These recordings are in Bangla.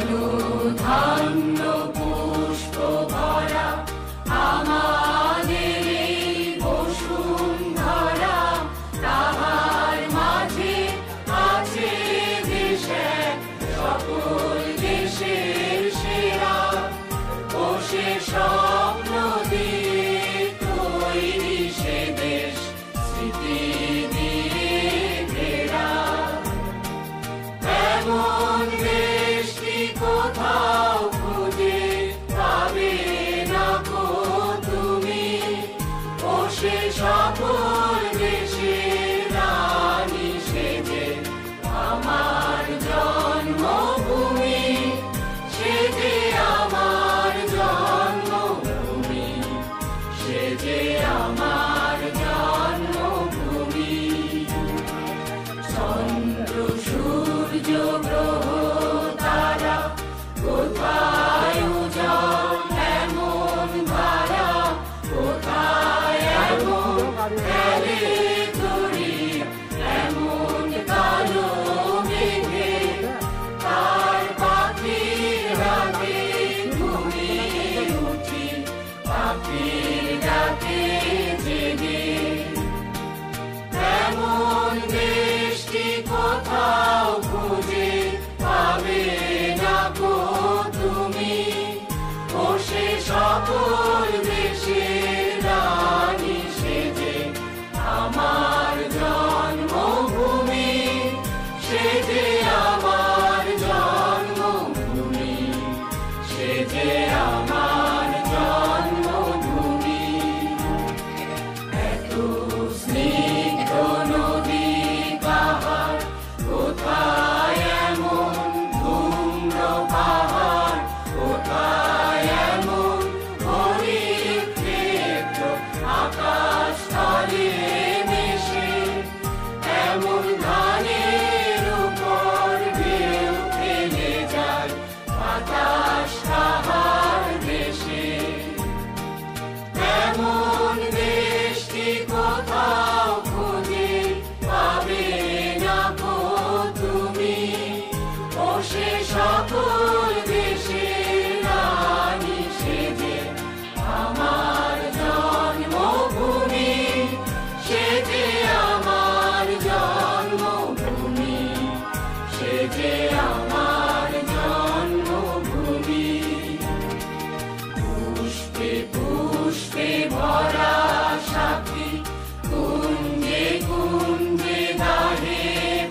ধন্য পুষ্প ভরা আমাদের এই বসুন্ধরা, তাহার মাঝে আছে দেশ এক, সকল দেশের সেরা। বসে স্বপ্ন দিয়ে তৈরি সে দেশ, স্মৃতি দিয়ে ঘেরা। এমন দেশটি কোথাও খুঁজে পাবে না গো তুমি, বসে সকল দেশের রানী সেজে আমার জন্মভূমি, সেজে আমার জন্মভূমি, সেজে আমার জন্মভূমি। চন্দ্র সূর্য গ্রহ তারা কোথায় উজ্জ্বল এমন ধারা, কোথায় এমন খেলে তরি এমন কালো মেঘে, তার পাখির রাতে ঘুমিয়ে উঠি পাখির ডাকে জেগে। এমন দেশটি কোথাও খুঁজে পাবে না গো তুমি, বসে সকল দেশের রানী সেজে আমার জন্মভূমি, সেজে আমার জন্মভূমি, সেজে আমার জন্মভূমি। এত স্নিগ্ধ নদী কাহার, কোথায় এমন ধূম্র পাহাড়, কোথায় এমন হরিৎ ক্ষেত্র আকাশ তলে মিশে, এমন ধানের উপর ঢেউ খেলে যায় বাতাস তাহার দেশে। এমন দেশটি কোথাও খুঁজে পাবে না গো তুমি, বসে সকল দেশের রানী সেজে আমার জন্মভূমি, সেজে আমার জন্মভূমি, সেজে আমার জন্মভূমি। পুষ্পে পুষ্পে ভরা সাথী, কুঞ্জে কুঞ্জে গাহে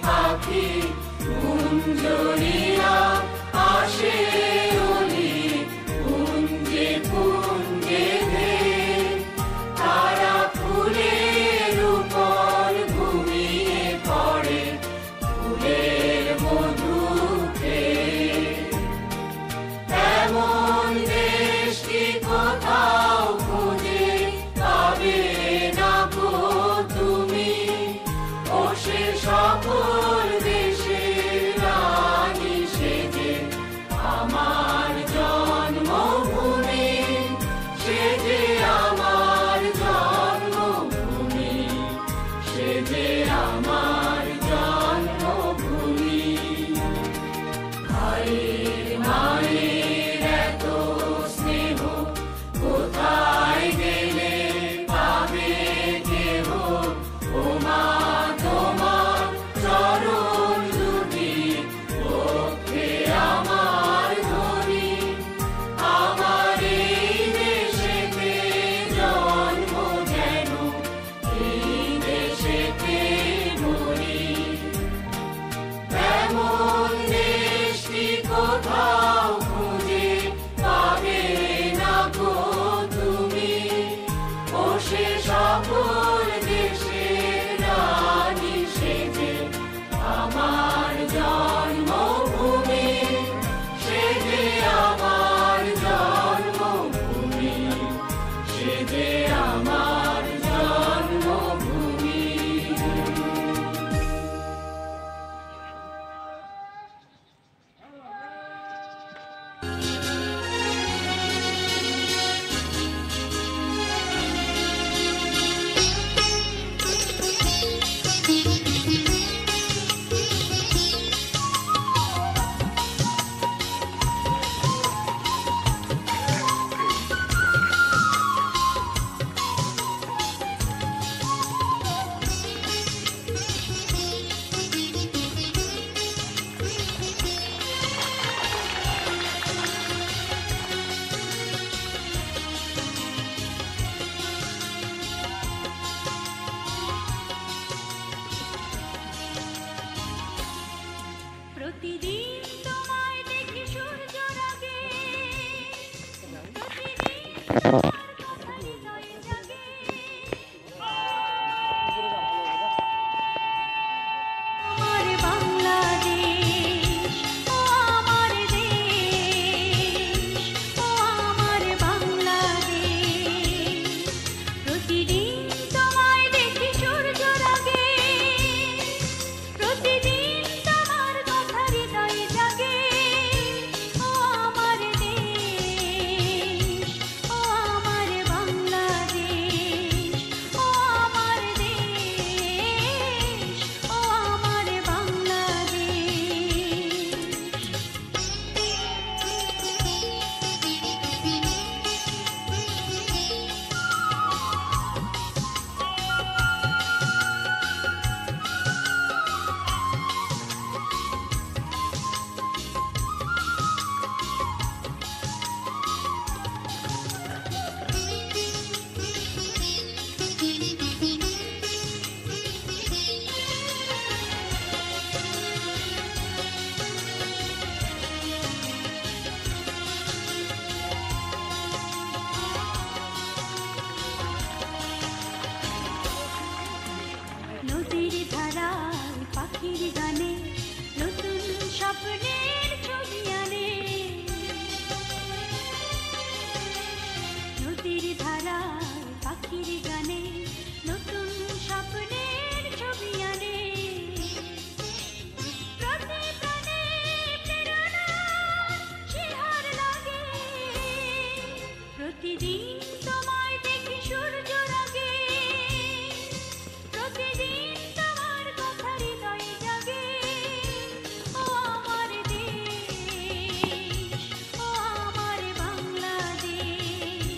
পাখি, কুঞ্জরিয়া আসে অলি, কুঞ্জে কুঞ্জে ধে, তারা ফুলের উপর ঘুমিয়ে পড়ে ফুলের মধু খেয়ে। এমন দেশটি কোথাও খুঁজে পাবে না গো তুমি, বসে সকল দেশের রানী সেজে আমার জন্মভূমি, সেজে আমার জন্মভূমি, সেজে আমার জন্মভূমি। ভাইয়ের মায়ের এত স্নেহ কোথায় গেলে পাবে কেহ, ও মা তোমার চরণ দুটি পক্ষে আমার ধরি, আমার এই দেশেতে জন্ম যেন এই দেশেতে মরি। এমন দেশটি কোথাও খুঁজে পাবে না গো তুমি, বসে সকল দেশের রানী সেজে আমার জন্মভূমি, সেজে আমার জন্মভূমি, সেজে আমার জন্মভূমি। প্রতিদিন তোমায় দেখি সূর্যের আগে, প্রতিদিন তোমার কথা হৃদয়ে জাগে। আমার বাংলাদেশ, ও আমার দেশ, ও আমার বাংলাদেশ। প্রতিদিন তোমায় দেখি সূর্যের আগে, প্রতিদিন তোমার কথা হৃদয়ে জাগে। ও আমার দেশ, ও আমার বাংলাদেশ, ও আমার দেশ, ও আমার নদীর ধারায় পাখির গানে নতুন স্বপ্নের ছবি আনে। নদীর ধারায় পাখির গানে নতুন স্বপ্নের ছবি আনে। প্রতি প্রাণে প্রেরণার শিহর লাগে, প্রতিদিন তোমায় দেখি সূর্যের আগে, প্রতিদিন তোমার কথা হৃদয়ে জাগে। ও আমার দেশ, ও আমার বাংলাদেশ,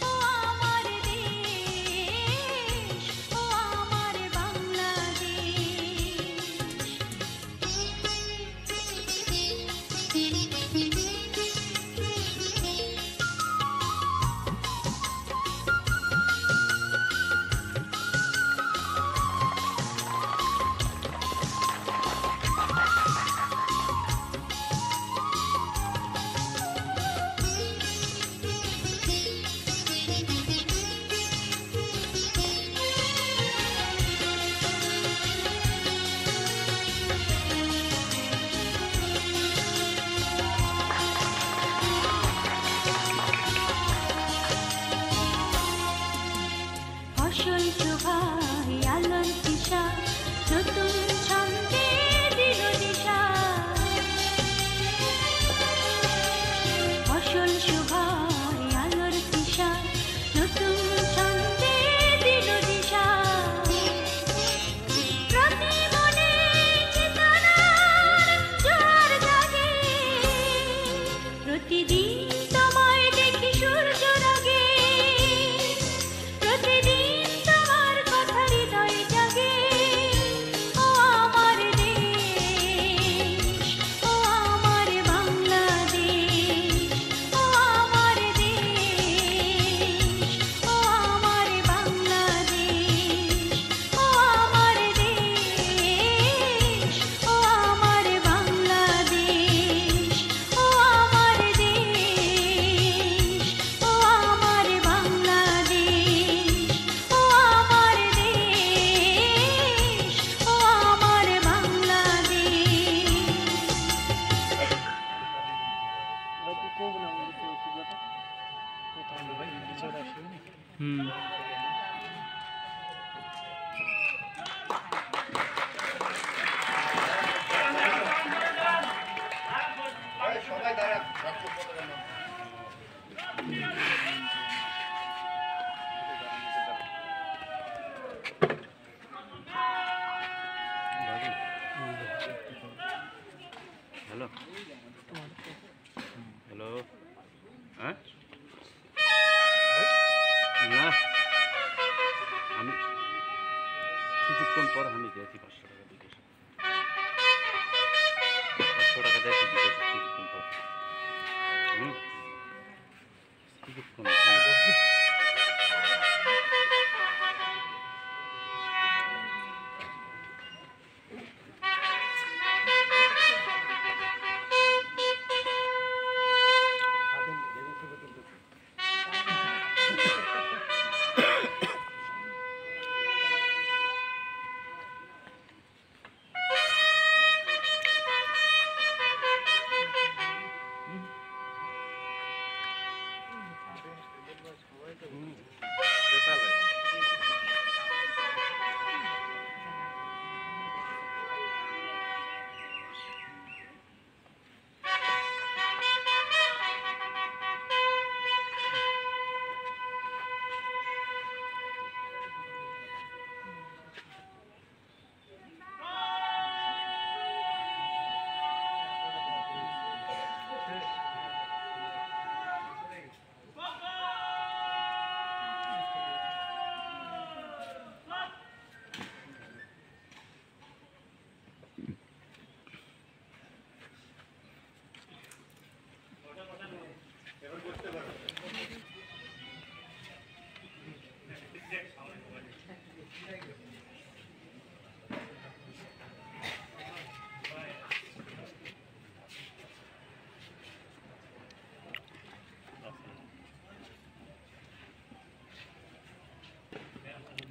ও আমার দেশ, ও আমার ফসল শোভায় আলোর দিশা, নতুন ছন্দে দিল দিশা। ফসল শোভায় আলোর দিশা, নতুন ছন্দে দিল দিশা। প্রতি মনে চেতনার জোয়ার জাগে, প্রতিদিন তোমায় দেখি সূর্যের আগে, প্রতিদিন তোমার কথা হৃদয়ে জাগে। ও আমার দেশ, ও আমার বাংলাদেশ, ও আমার দেশ, ও আমার বাংলাদেশ, ও আমার দেশ, ও আমার বাংলাদেশ, ও আমার দেশ, ও আমার বাংলাদেশ, ও আমার দেশ, ও আমার বাংলাদেশ। হ্যালো হ্যালো, হ্যাঁ না আমি কিছুক্ষণ পর আমি দিয়েছি 500 টাকা দিতে, 500 টাকা দিয়েছি কিছুক্ষণ পর। কিছুক্ষণ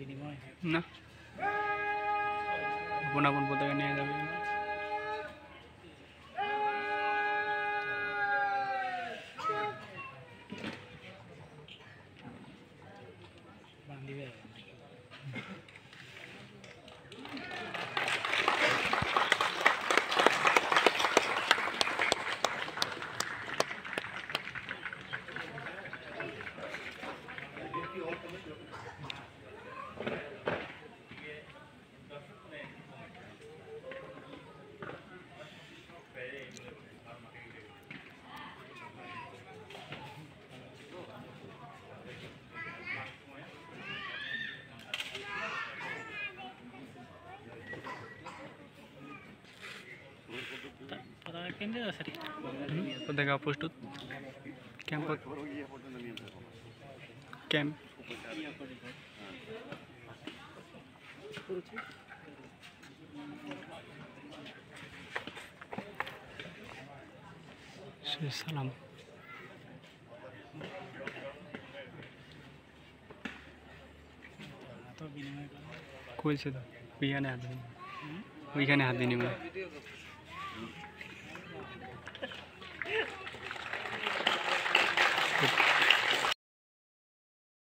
বিনিময় না আপন আপন পতাকা নিয়ে যাবে বান্ধিবে পতাকা কেন্দ্রে আছে পতাকা প্রস্তুত ক্যাম্প ক্যাম্প সালাম তো বিনিময় কইছে তো ওইখানে হাত বিনিময়